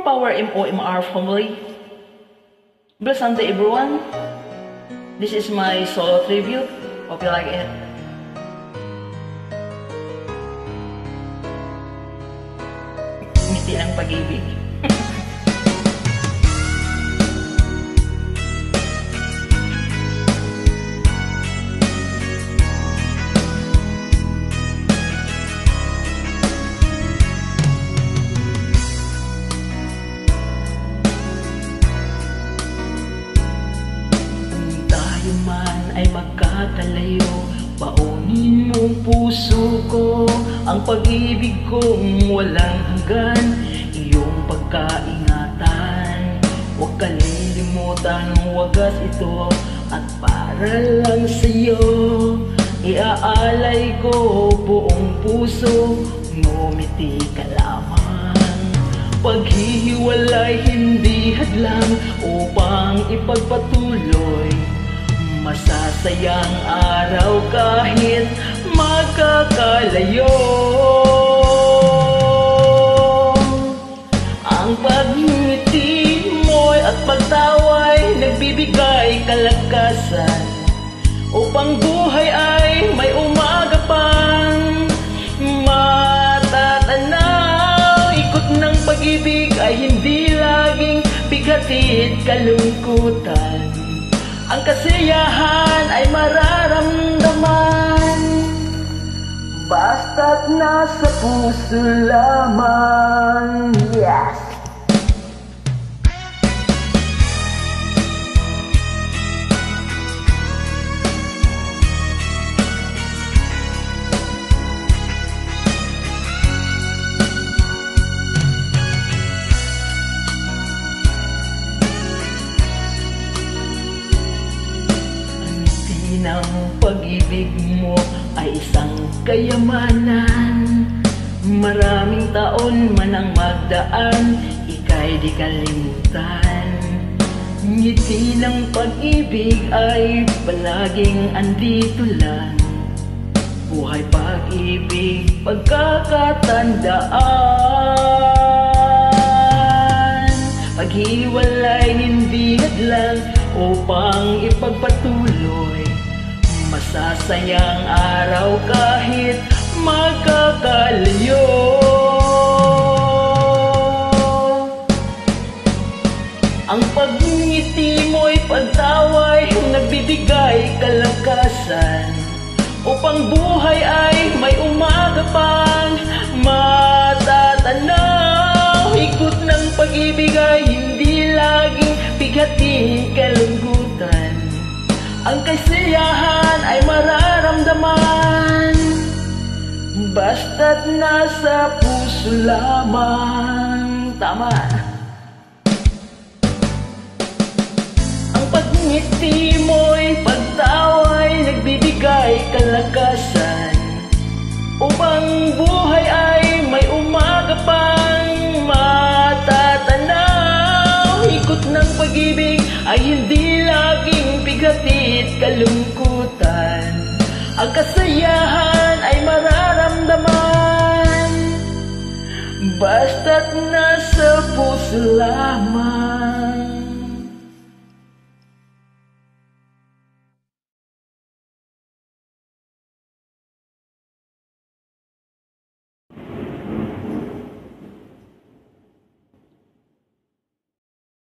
Power MOMR family. Blessed day everyone. This is my solo tribute. Hope you like it. Ngiti ng pag-ibig. Man ay magkakalayo, baunin mong puso ko ang pag-ibig kong walang hanggan, iyong pagkaingatan. Huwag kalilimutan ang wagas ito, at para lang sa'yo iaalay ko buong puso. Ngumiti ka lamang, paghihiwalay hindi hadlang upang ipagpatuloy. Masasayang araw kahit magkakalayo. Ang pagngiti mo'y at pagtawa'y nagbibigay kalakasan, upang buhay ay may umaga pang matatanaw. Ikot ng pag-ibig ay hindi laging bigatid kalungkutan, ang kasiyahan ay mararamdaman basta't nasa puso lamang. Yes! Ng pag-ibig mo ay isang kayamanan. Maraming taon man ang magdaan, ika'y di kalimutan. Ngiti ng pag-ibig ay palaging andito lang. Buhay, pag-ibig, pagkakatandaan. Paghiwalay hindi hadlang upang ipagpatuloy. Masasayang araw kahit magkakalayo. Ang pagngiti mo'y pagtawa'y nagbibigay kalakasan, upang buhay ay may umaga pang matatanaw. Ikot ng pag-ibig ay hindi laging bigating kalungkutan, ang kasiyahan ay mararamdaman basta't nasa puso lamang. Tama! Ang pagngiti mo'y pagtawa'y nagbibigay kalakasan, upang buhay ay may umaga pang matatanaw. Ikot ng pag-ibig ay hindi laging bigatid kalungkutan, ang kasayahan ay mararamdaman basta't nasa puso lamang.